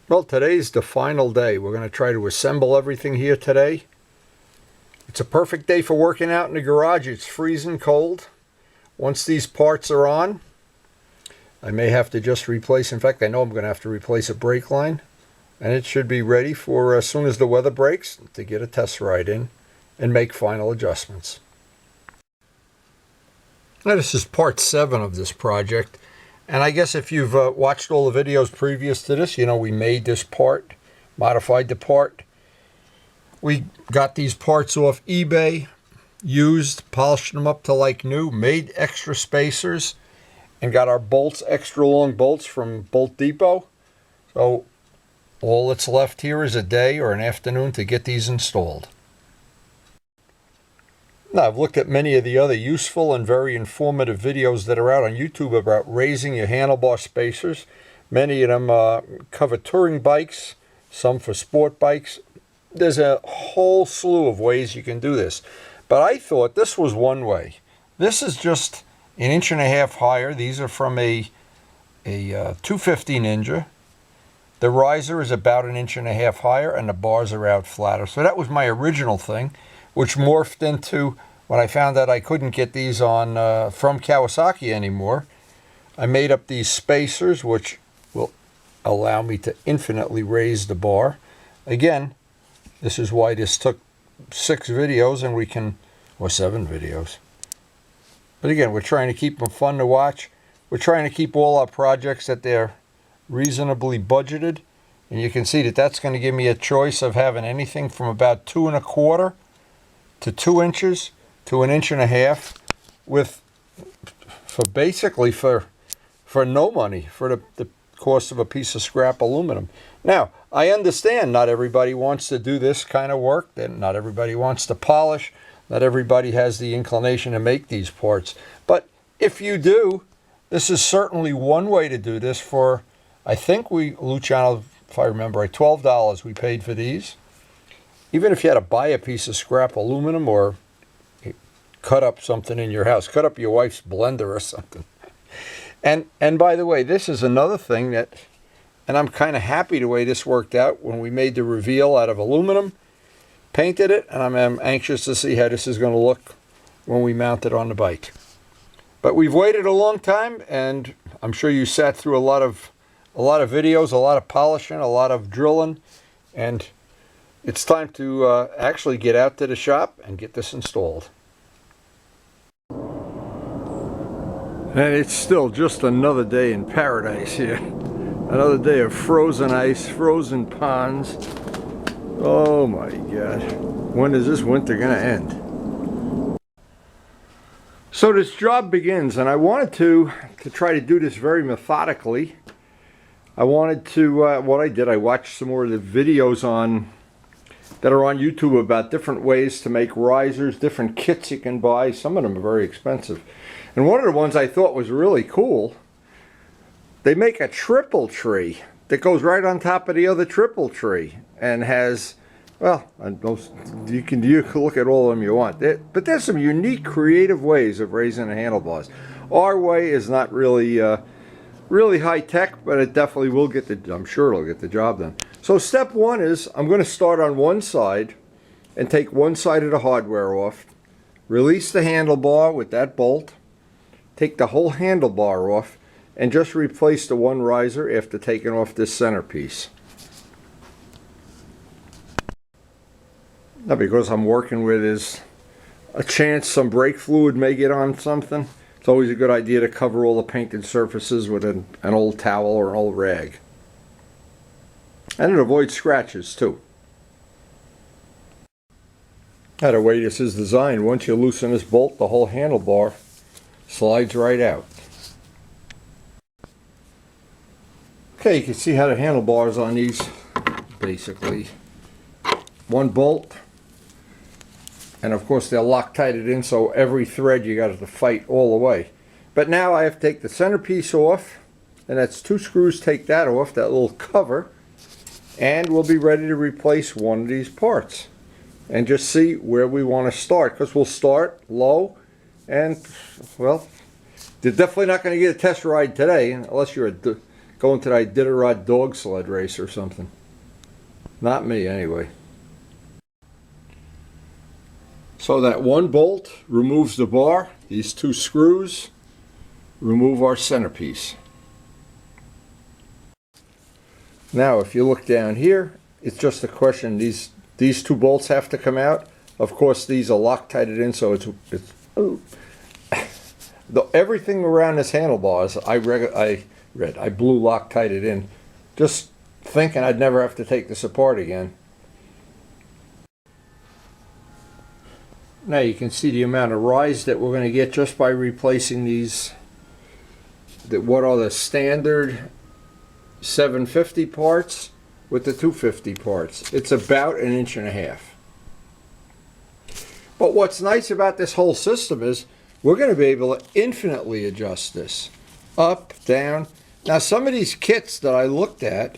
Well, today's the final day. We're going to try to assemble everything here today. It's a perfect day for working out in the garage. It's freezing cold. Once these parts are on, I may have to just replace, in fact, I know I'm going to have to replace a brake line. And it should be ready for as soon as the weather breaks to get a test ride in and make final adjustments. Now, this is part 7 of this project. And I guess if you've watched all the videos previous to this, you know we made this part, modified the part. We got these parts off eBay, used, polished them up to like new, made extra spacers, and got our bolts, extra long bolts from Bolt Depot. So all that's left here is a day or an afternoon to get these installed. Now, I've looked at many of the other useful and very informative videos that are out on YouTube about raising your handlebar spacers. Many of them cover touring bikes, some for sport bikes. There's a whole slew of ways you can do this. But I thought this was one way. This is just 1.5 inches higher. These are from a 250 Ninja. The riser is about 1.5 inches higher, and the bars are out flatter. So that was my original thing, which morphed into when I found out I couldn't get these on from Kawasaki anymore. I made up these spacers, which will allow me to infinitely raise the bar. Again, this is why this took 6 videos, and we can, or 7 videos. But again, we're trying to keep them fun to watch. We're trying to keep all our projects that they're reasonably budgeted. And you can see that that's going to give me a choice of having anything from about 2.25 to 2 inches to 1.5 inches with, for basically for no money, for the cost of a piece of scrap aluminum. Now, I understand not everybody wants to do this kind of work, and not everybody wants to polish, not everybody has the inclination to make these parts. But if you do, this is certainly one way to do this for, I think Luciano, if I remember right, $12 we paid for these. Even if you had to buy a piece of scrap aluminum or cut up something in your house, cut up your wife's blender or something. And by the way, this is another thing that, and I'm kind of happy the way this worked out when we made the reveal out of aluminum, painted it, and I'm anxious to see how this is going to look when we mount it on the bike. But we've waited a long time, and I'm sure you sat through a lot of videos, a lot of polishing, a lot of drilling, and it's time to actually get out to the shop and get this installed. And it's still just another day in paradise here. Another day of frozen ice, frozen ponds. Oh my God. When is this winter gonna end? So this job begins, and I wanted to try to do this very methodically. I wanted to, what I did, I watched some more of the videos that are on YouTube about different ways to make risers, different kits you can buy. Some of them are very expensive. And one of the ones I thought was really cool, they make a triple tree that goes right on top of the other triple tree and has, well, you can look at all of them you want. But there's some unique, creative ways of raising the handlebars. Our way is not really really high tech, but it definitely will get I'm sure it'll get the job done. So step 1 is I'm going to start on one side and take one side of the hardware off, release the handlebar with that bolt, take the whole handlebar off, and just replace the one riser after taking off this centerpiece. Now, because I'm working with is a chance some brake fluid may get on something, it's always a good idea to cover all the painted surfaces with an old towel or an old rag. And it avoids scratches too. Now, the way this is designed, once you loosen this bolt, the whole handlebar slides right out. Okay, you can see how the handlebars on these, basically one bolt, and of course they're Loctited in, so every thread you got to fight all the way. But now I have to take the centerpiece off, and that's 2 screws. Take that off, that little cover, and we'll be ready to replace one of these parts and just see where we want to start, because we'll start low. And well, they're definitely not going to get a test ride today unless you're a going to the Iditarod dog sled race or something. Not me, anyway. So that one bolt removes the bar. These two screws remove our centerpiece. Now, if you look down here, it's just a question. These two bolts have to come out. Of course, these are Loctited in, so it's everything around this handlebars. I blew Loctited in, just thinking I'd never have to take this apart again. Now you can see the amount of rise that we're going to get just by replacing these. What are the standard 750 parts with the 250 parts. It's about 1.5 inches. But what's nice about this whole system is we're going to be able to infinitely adjust this. Up, down. Now some of these kits that I looked at,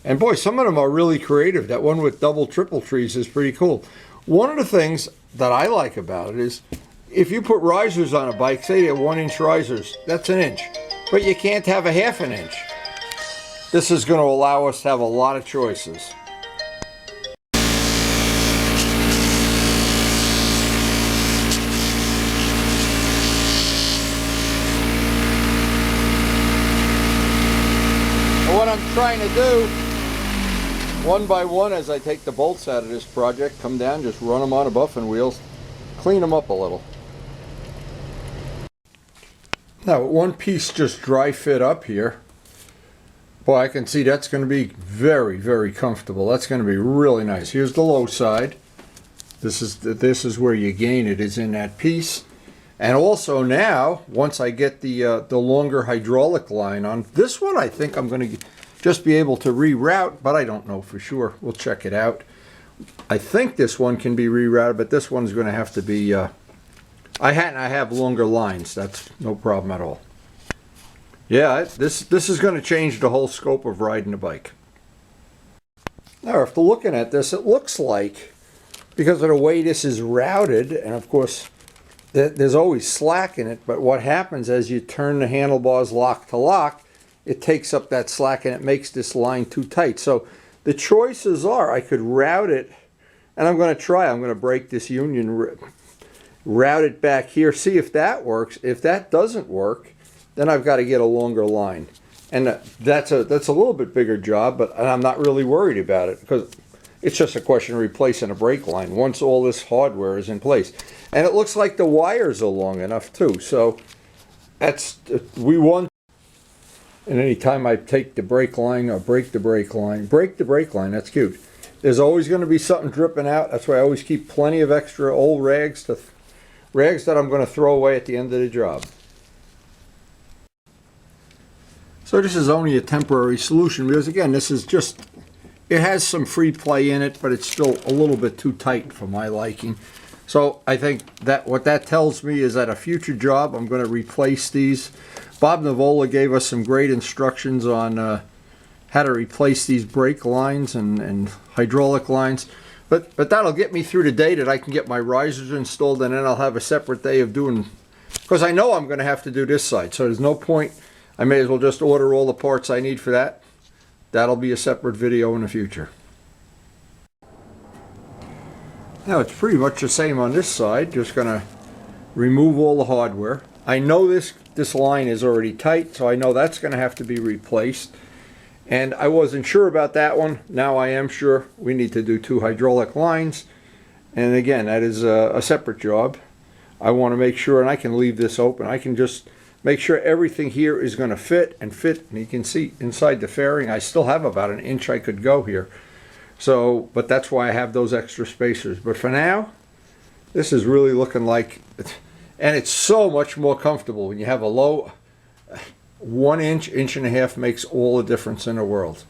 and boy, some of them are really creative. That one with double triple trees is pretty cool. One of the things that I like about it is if you put risers on a bike, say they're 1-inch risers, that's 1 inch. But you can't have a 1/2 inch. This is going to allow us to have a lot of choices. And what I'm trying to do, one by one, as I take the bolts out of this project, come down, just run them on a buffing wheels, clean them up a little. Now, one piece just dry fit up here. Boy, I can see that's going to be very, very comfortable. That's going to be really nice. Here's the low side. This is where you gain it, is in that piece. And also now, once I get the longer hydraulic line on, this one I think I'm going to just be able to reroute, but I don't know for sure. We'll check it out. I think this one can be rerouted, but this one's going to have to be, I have longer lines. That's no problem at all. Yeah, this is going to change the whole scope of riding a bike. Now, after looking at this, it looks like, because of the way this is routed, and of course, there's always slack in it, but what happens as you turn the handlebars lock to lock, it takes up that slack and it makes this line too tight. So the choices are, I could route it, and I'm going to break this union, route it back here, see if that works. If that doesn't work, then I've got to get a longer line. And that's a little bit bigger job, but I'm not really worried about it because it's just a question of replacing a brake line once all this hardware is in place. And it looks like the wires are long enough too, so we want. And anytime I take the brake line or break the brake line, that's cute. There's always going to be something dripping out. That's why I always keep plenty of extra old rags that I'm going to throw away at the end of the job. So this is only a temporary solution because, again, this is just, it has some free play in it, but it's still a little bit too tight for my liking. So I think that what that tells me is that a future job, I'm going to replace these. Bob Navola gave us some great instructions on how to replace these brake lines and hydraulic lines. But that'll get me through the day that I can get my risers installed, and then I'll have a separate day of doing, because I know I'm going to have to do this side, so there's no point. I may as well just order all the parts I need for that. That'll be a separate video in the future. Now it's pretty much the same on this side. Just going to remove all the hardware. I know this line is already tight, so I know that's going to have to be replaced. And I wasn't sure about that one. Now I am sure. We need to do 2 hydraulic lines. And again, that is a separate job. I want to make sure, and I can leave this open. I can just make sure everything here is going to fit. And you can see inside the fairing, I still have about 1 inch I could go here. So, but that's why I have those extra spacers. But for now, this is really looking like, and it's so much more comfortable when you have a low 1 inch, 1.5 inches makes all the difference in the world.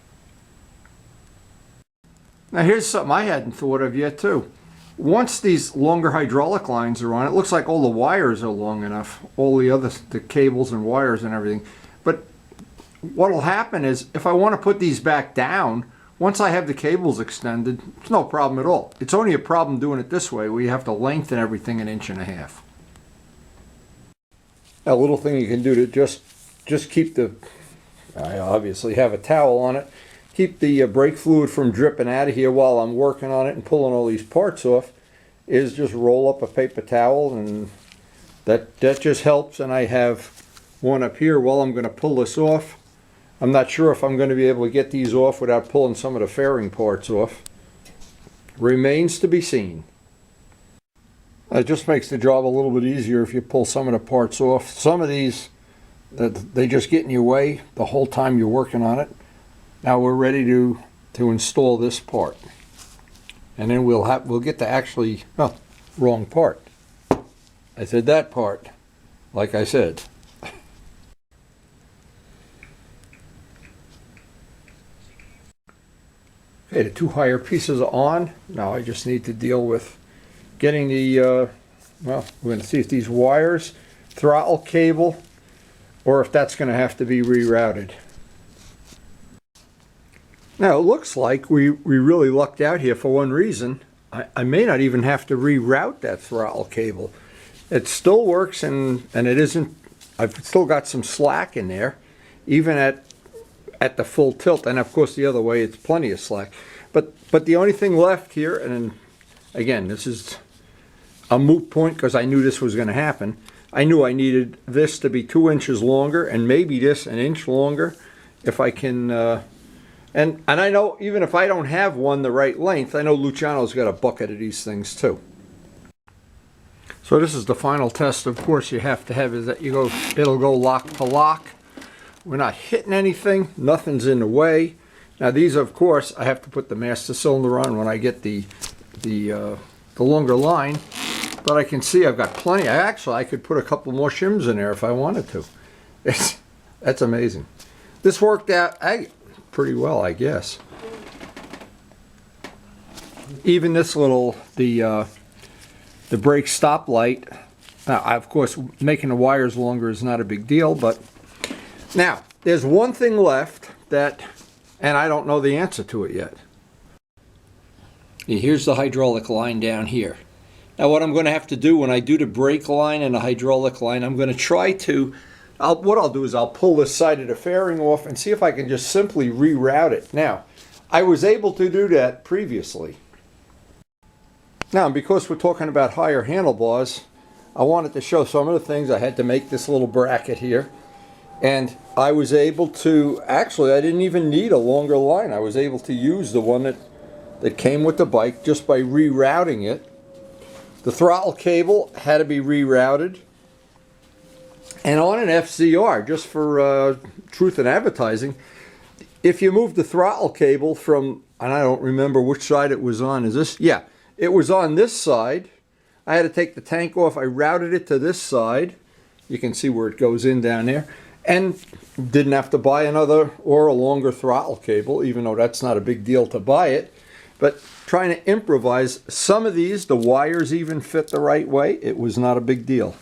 Now here's something I hadn't thought of yet too. Once these longer hydraulic lines are on, it looks like all the wires are long enough, all the cables and wires and everything. But what'll happen is if I want to put these back down, once I have the cables extended, it's no problem at all. It's only a problem doing it this way where you have to lengthen everything 1.5 inches. A little thing you can do to just keep the I obviously have a towel on it. Keep the brake fluid from dripping out of here while I'm working on it and pulling all these parts off is just roll up a paper towel, and that just helps. And I have one up here while I'm going to pull this off. I'm not sure if I'm going to be able to get these off without pulling some of the fairing parts off. Remains to be seen. It just makes the job a little bit easier if you pull some of the parts off. Some of these, they just get in your way the whole time you're working on it. Now we're ready to install this part, and then we'll get to actually, well, wrong part. I said that part, like I said. Okay, the two higher pieces are on. Now I just need to deal with getting the, well, we're going to see if these wires, throttle cable, or if that's going to have to be rerouted. Now it looks like we really lucked out here for one reason. I may not even have to reroute that throttle cable. It still works, and it isn't, I've still got some slack in there, even at the full tilt, and of course the other way it's plenty of slack. But the only thing left here, and again this is a moot point because I knew this was going to happen. I knew I needed this to be 2 inches longer, and maybe this 1 inch longer if I can. And I know even if I don't have one the right length, I know Luciano's got a bucket of these things too. So this is the final test, of course, you have to have is that it'll go lock to lock. We're not hitting anything, nothing's in the way. Now these, of course, I have to put the master cylinder on when I get the longer line, but I can see I've got plenty. I could put a couple more shims in there if I wanted to. That's amazing. This worked out pretty well, I guess. Even this little, the brake stop light, now of course making the wires longer is not a big deal, but now there's one thing left that, and I don't know the answer to it yet. Here's the hydraulic line down here. Now what I'm going to have to do when I do the brake line and the hydraulic line, I'm going to try to, what I'll do is I'll pull this side of the fairing off and see if I can just simply reroute it. Now, I was able to do that previously. Now, because we're talking about higher handlebars, I wanted to show some of the things. I had to make this little bracket here. And I was able to, actually I didn't even need a longer line. I was able to use the one that came with the bike just by rerouting it. The throttle cable had to be rerouted. And on an FZR, just for truth in advertising, if you move the throttle cable from, and I don't remember which side it was on, is this? Yeah, it was on this side. I had to take the tank off. I routed it to this side. You can see where it goes in down there. And didn't have to buy another or a longer throttle cable, even though that's not a big deal to buy it. But trying to improvise, some of these, the wires even fit the right way. It was not a big deal.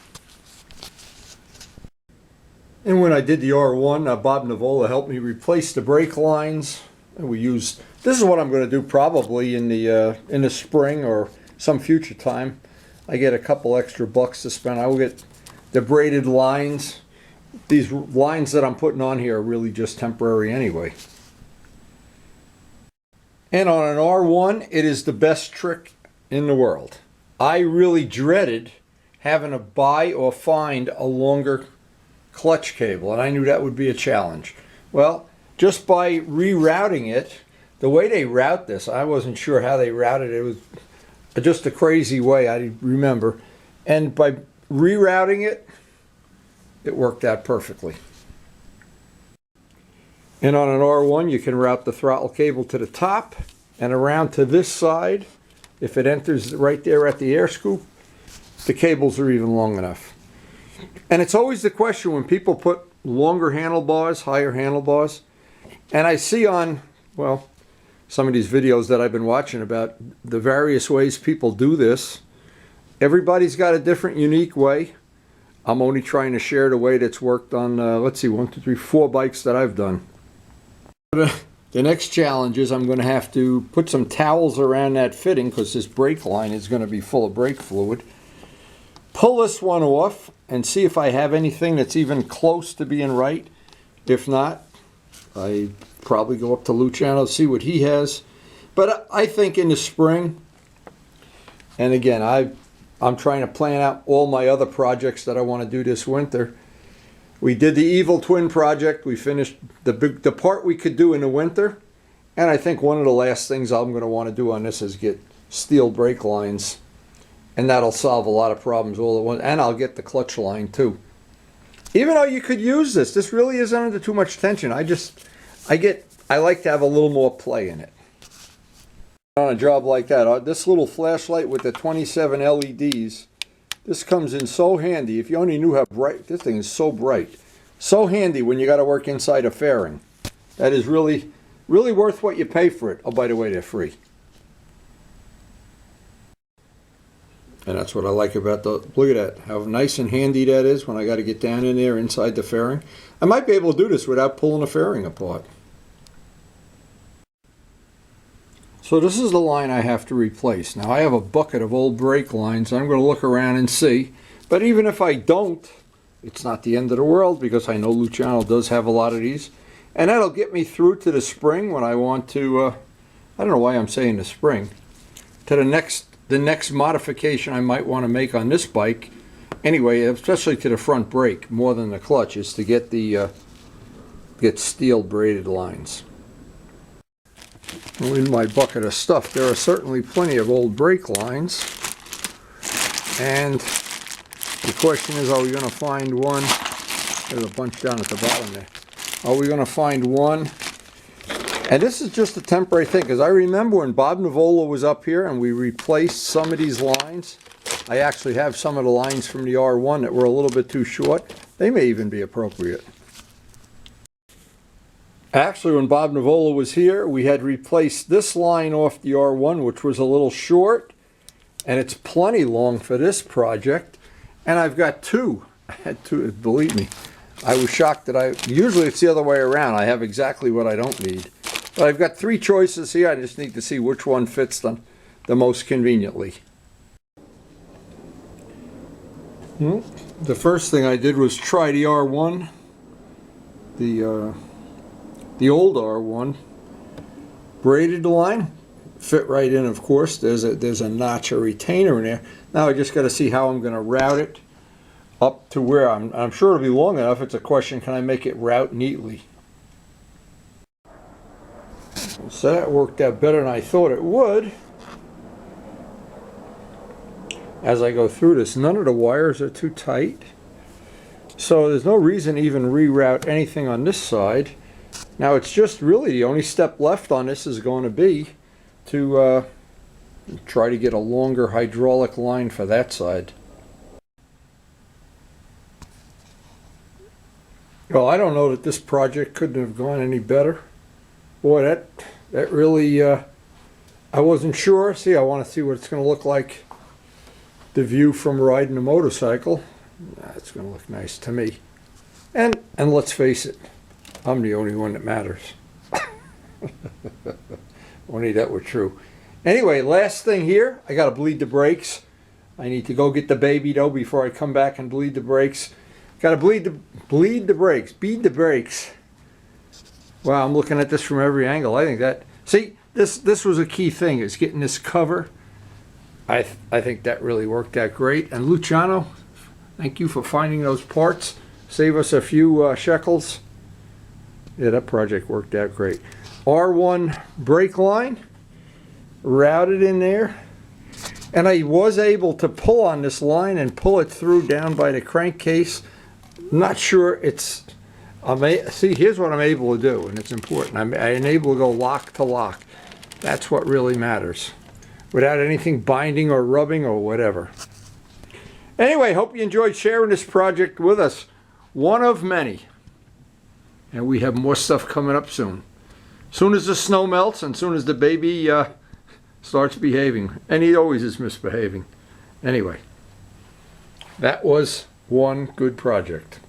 And when I did the R1, Bob Navola helped me replace the brake lines. And we used, this is what I'm going to do probably in the spring or some future time. I get a couple extra bucks to spend. I will get the braided lines. These lines that I'm putting on here are really just temporary anyway. And on an R1, it is the best trick in the world. I really dreaded having to buy or find a longer clutch cable, and I knew that would be a challenge. Well, just by rerouting it, the way they route this, I wasn't sure how they routed it. It was just a crazy way, I remember. And by rerouting it, it worked out perfectly. And on an R1, you can route the throttle cable to the top and around to this side. If it enters right there at the air scoop, the cables are even long enough. And it's always the question when people put longer handlebars, higher handlebars, and I see on, well, some of these videos that I've been watching about the various ways people do this. Everybody's got a different, unique way. I'm only trying to share the way that's worked on, let's see, 1, 2, 3, 4 bikes that I've done. The next challenge is I'm going to have to put some towels around that fitting because this brake line is going to be full of brake fluid. Pull this one off and see if I have anything that's even close to being right. If not, I probably go up to Luciano to see what he has. But I think in the spring, and again, I'm trying to plan out all my other projects that I want to do this winter. We did the Evil Twin project. We finished the part we could do in the winter. And I think one of the last things I'm going to want to do on this is get steel brake lines. And that'll solve a lot of problems all at once. And I'll get the clutch line too. Even though you could use this, this really isn't under too much tension. I like to have a little more play in it. On a job like that, this little flashlight with the 27 LEDs, this comes in so handy. If you only knew how bright, this thing is so bright. So handy when you got to work inside a fairing. That is really, really worth what you pay for it. Oh, by the way, they're free. And that's what I like about the, look at that, how nice and handy that is when I got to get down in there inside the fairing. I might be able to do this without pulling the fairing apart. So this is the line I have to replace. Now I have a bucket of old brake lines. I'm going to look around and see. But even if I don't, it's not the end of the world because I know Luciano does have a lot of these. And that'll get me through to the spring when I want to, I don't know why I'm saying the spring, to the next modification I might want to make on this bike. Anyway, especially to the front brake more than the clutch, is to get the get steel braided lines. In my bucket of stuff, there are certainly plenty of old brake lines, and the question is, are we going to find one? There's a bunch down at the bottom there. Are we going to find one? And this is just a temporary thing, because I remember when Bob Nivola was up here and we replaced some of these lines. I actually have some of the lines from the R1 that were a little bit too short. They may even be appropriate. Actually, when Bob Nivola was here, we had replaced this line off the R1, which was a little short, and it's plenty long for this project. And I've got two. I had two, believe me. I was shocked that usually it's the other way around. I have exactly what I don't need. But I've got three choices here. I just need to see which one fits them the most conveniently. The first thing I did was try the R1, the old R1, braided line, fit right in. Of course, there's a notch, a retainer in there. Now I just got to see how I'm going to route it up to where I'm sure it'll be long enough. It's a question, can I make it route neatly? So that worked out better than I thought it would. As I go through this, none of the wires are too tight, so there's no reason to even reroute anything on this side. Now it's just really the only step left on this is going to be to try to get a longer hydraulic line for that side. Well, I don't know that this project couldn't have gone any better. Boy, that really, I wasn't sure. See, I want to see what it's going to look like, the view from riding a motorcycle. It's going to look nice to me. And let's face it, I'm the only one that matters. Only that were true. Anyway, last thing here, I got to bleed the brakes. I need to go get the baby though before I come back and bleed the brakes. Got to bleed the brakes, bead the brakes. Wow, I'm looking at this from every angle. I think that, see, this was a key thing, is getting this cover. I think that really worked out great. And Luciano, thank you for finding those parts. Save us a few shekels. Yeah, that project worked out great. R1 brake line, routed in there. And I was able to pull on this line and pull it through down by the crankcase. Not sure it's, see, here's what I'm able to do, and it's important. I'm able to go lock to lock. That's what really matters, without anything binding or rubbing or whatever. Anyway, hope you enjoyed sharing this project with us. One of many. And we have more stuff coming up soon. Soon as the snow melts and soon as the baby starts behaving. And he always is misbehaving. Anyway, that was one good project.